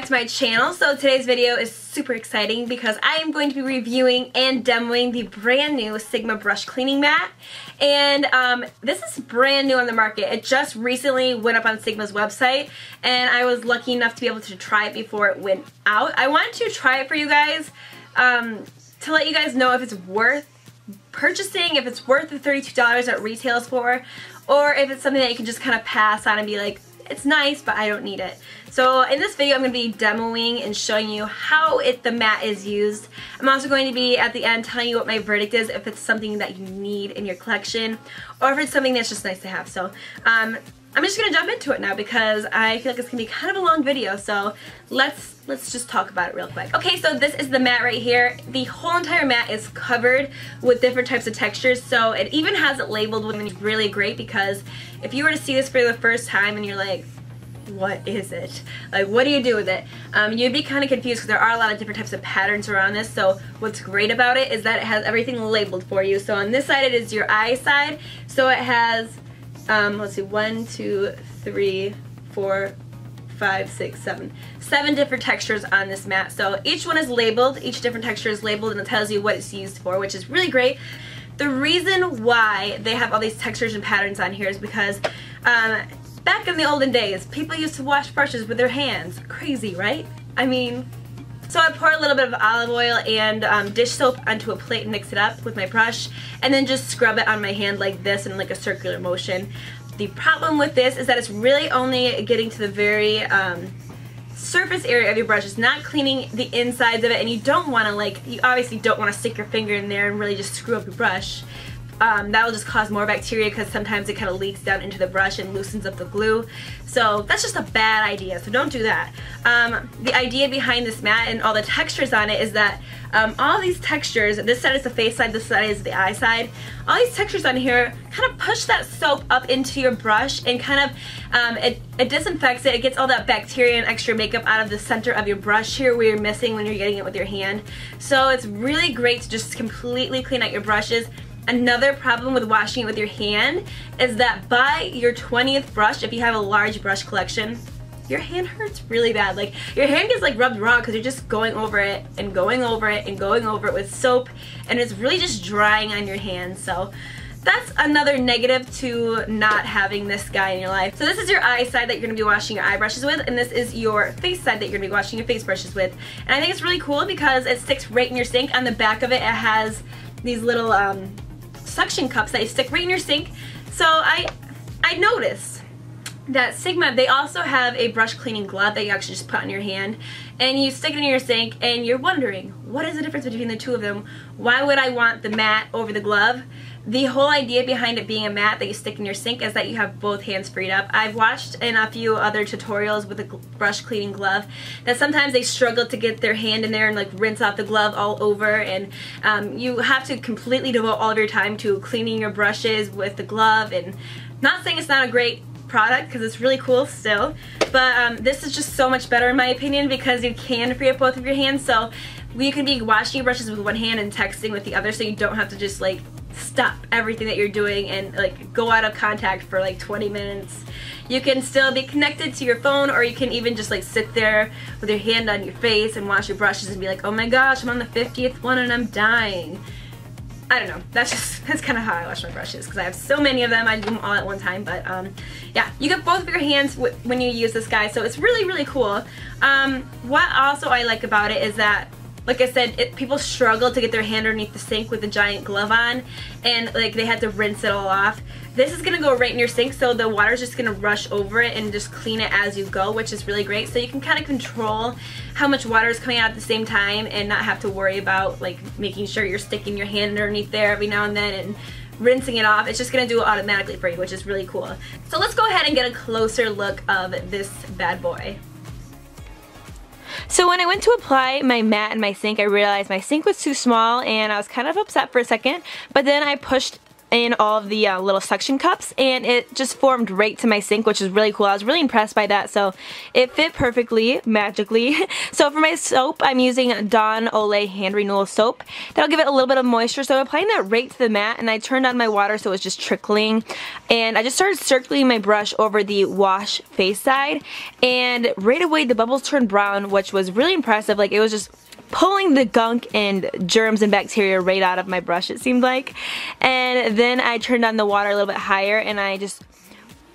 back to my channel. So today's video is super exciting because I am going to be reviewing and demoing the brand new Sigma brush cleaning mat. And this is brand new on the market. It just recently went up on Sigma's website and I was lucky enough to be able to try it before it went out. I wanted to try it for you guys to let you guys know if it's worth purchasing, if it's worth the $32 that it retails for, or if it's something that you can just kind of pass on and be like, it's nice, but I don't need it. So in this video, I'm going to be demoing and showing you how the mat is used. I'm also going to be at the end telling you what my verdict is, if it's something that you need in your collection, or if it's something that's just nice to have. So I'm just going to jump into it now because I feel like it's going to be kind of a long video. So let's just talk about it real quick. Okay, so this is the mat right here. The whole entire mat is covered with different types of textures. So it even has it labeled, which is really great because if you were to see this for the first time and you're like, what is it? Like, what do you do with it? You'd be kind of confused because there are a lot of different types of patterns around this. So what's great about it is that it has everything labeled for you. So on this side, it is your eye side. So it has, let's see, 1, 2, 3, 4, 5, 6, 7. 7 different textures on this mat. So each one is labeled, each different texture is labeled, and it tells you what it's used for, which is really great. The reason why they have all these textures and patterns on here is because back in the olden days, people used to wash brushes with their hands. Crazy, right? I mean, so I pour a little bit of olive oil and dish soap onto a plate and mix it up with my brush, and then just scrub it on my hand like this in like a circular motion. The problem with this is that it's really only getting to the very surface area of your brush. It's not cleaning the insides of it, and you don't want to, like, you obviously don't want to stick your finger in there and really just screw up your brush. That will just cause more bacteria because sometimes it kind of leaks down into the brush and loosens up the glue. So that's just a bad idea, so don't do that. The idea behind this mat and all the textures on it is that all these textures, this side is the face side, this side is the eye side, all these textures on here kind of push that soap up into your brush and kind of, it disinfects it, it gets all that bacteria and extra makeup out of the center of your brush here where you're missing when you're getting it with your hand. So it's really great to just completely clean out your brushes. Another problem with washing it with your hand is that by your 20th brush, if you have a large brush collection, your hand hurts really bad. Like, your hand gets like rubbed raw because you're just going over it and going over it and going over it with soap, and it's really just drying on your hands. So that's another negative to not having this guy in your life. So this is your eye side that you're going to be washing your eye brushes with, and this is your face side that you're going to be washing your face brushes with. And I think it's really cool because it sticks right in your sink. On the back of it, it has these little suction cups that you stick right in your sink. So I noticed that Sigma, they also have a brush cleaning glove that you actually just put on your hand and you stick it in your sink, and you're wondering, what is the difference between the two of them? Why would I want the mat over the glove? The whole idea behind it being a mat that you stick in your sink is that you have both hands freed up. I've watched in a few other tutorials with a brush cleaning glove that sometimes they struggle to get their hand in there and like rinse off the glove all over, and you have to completely devote all of your time to cleaning your brushes with the glove. And not saying it's not a great product because it's really cool still, but this is just so much better in my opinion because you can free up both of your hands. So you can be washing your brushes with one hand and texting with the other, so you don't have to just like stop everything that you're doing and like go out of contact for like 20 minutes. You can still be connected to your phone, or you can even just like sit there with your hand on your face and wash your brushes and be like, oh my gosh, I'm on the 50th one and I'm dying. I don't know, that's kind of how I wash my brushes because I have so many of them. I do them all at one time, but yeah, you get both of your hands when you use this guy, so it's really, really cool. What also I like about it is that, like I said, people struggle to get their hand underneath the sink with a giant glove on, and like they had to rinse it all off. This is going to go right in your sink, so the water is just going to rush over it and just clean it as you go, which is really great. So you can kind of control how much water is coming out at the same time and not have to worry about like making sure you're sticking your hand underneath there every now and then and rinsing it off. It's just going to do it automatically for you, which is really cool. So let's go ahead and get a closer look of this bad boy. So when I went to apply my mat in my sink, I realized my sink was too small and I was kind of upset for a second, but then I pushed in all of the little suction cups, and it just formed right to my sink, which is really cool. I was really impressed by that, so it fit perfectly, magically. So for my soap, I'm using Dawn Olay Hand Renewal Soap. That'll give it a little bit of moisture, so I'm applying that right to the mat, and I turned on my water so it was just trickling, and I just started circling my brush over the wash face side, and right away the bubbles turned brown, which was really impressive. Like, it was just pulling the gunk and germs and bacteria right out of my brush, it seemed like. And then I turned on the water a little bit higher, and I just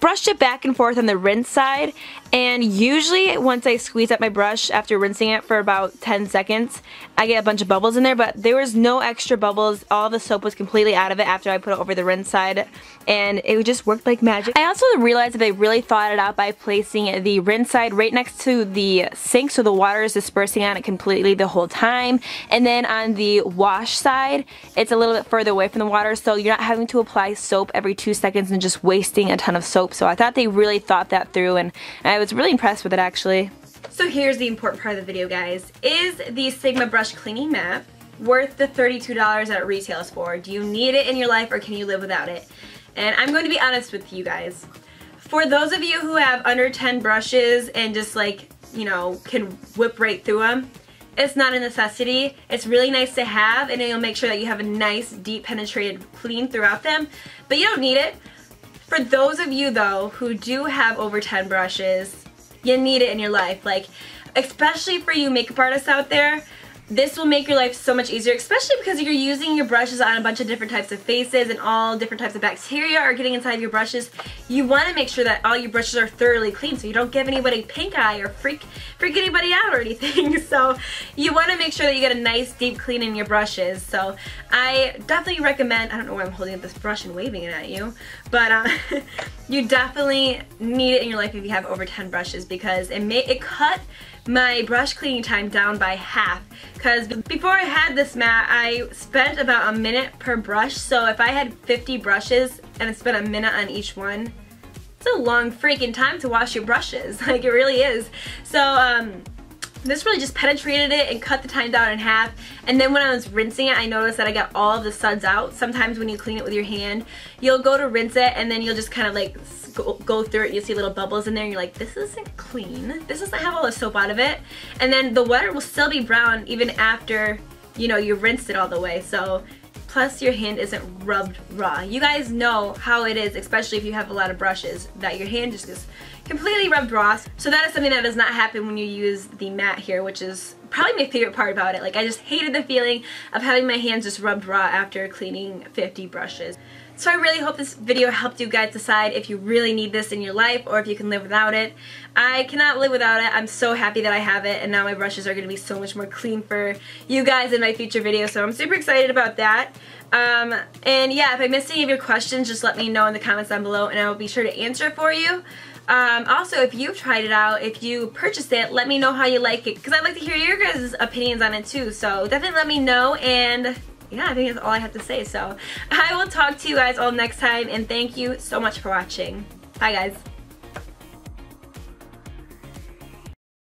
brushed it back and forth on the rinse side, and usually once I squeeze up my brush after rinsing it for about 10 seconds, I get a bunch of bubbles in there, but there was no extra bubbles. All the soap was completely out of it after I put it over the rinse side, and it just worked like magic. I also realized that they really thought it out by placing the rinse side right next to the sink, so the water is dispersing on it completely the whole time, and then on the wash side, it's a little bit further away from the water, so you're not having to apply soap every 2 seconds and just wasting a ton of soap. So I thought they really thought that through, and I was really impressed with it, actually. So here's the important part of the video, guys. Is the Sigma brush cleaning mat worth the $32 that it retails for? Do you need it in your life, or can you live without it? And I'm going to be honest with you guys. For those of you who have under 10 brushes and just, like, you know, can whip right through them, it's not a necessity. It's really nice to have, and it'll make sure that you have a nice, deep penetrated clean throughout them, but you don't need it. For those of you, though, who do have over 10 brushes, you need it in your life. Like, especially for you makeup artists out there, this will make your life so much easier, especially because you're using your brushes on a bunch of different types of faces, and all different types of bacteria are getting inside your brushes. You want to make sure that all your brushes are thoroughly clean so you don't give anybody pink eye or freak anybody out or anything. So you want to make sure that you get a nice deep clean in your brushes. So I definitely recommend, I don't know why I'm holding up this brush and waving it at you, but you definitely need it in your life if you have over 10 brushes, because it cut my brush cleaning time down by half. Because before I had this mat, I spent about a minute per brush. So if I had 50 brushes and I spent a minute on each one, it's a long freaking time to wash your brushes. Like, it really is. So this really just penetrated it and cut the time down in half. And then when I was rinsing it, I noticed that I got all of the suds out. Sometimes when you clean it with your hand, you'll go to rinse it, and then you'll just kind of like go through it, and you'll see little bubbles in there, and you're like, this isn't clean. This doesn't have all the soap out of it. And then the water will still be brown even after, you know, you rinsed it all the way. So plus your hand isn't rubbed raw. You guys know how it is, especially if you have a lot of brushes, that your hand just is completely rubbed raw. So that is something that does not happen when you use the mat here, which is probably my favorite part about it. Like, I just hated the feeling of having my hands just rubbed raw after cleaning 50 brushes. So I really hope this video helped you guys decide if you really need this in your life or if you can live without it. I cannot live without it. I'm so happy that I have it, and now my brushes are going to be so much more clean for you guys in my future videos, so I'm super excited about that. And yeah, if I missed any of your questions, just let me know in the comments down below, and I will be sure to answer for you. Also, if you've tried it out, if you purchased it, let me know how you like it, because I'd like to hear your guys' opinions on it too, so definitely let me know. And yeah, I think that's all I have to say. So I will talk to you guys all next time, and thank you so much for watching. Bye, guys.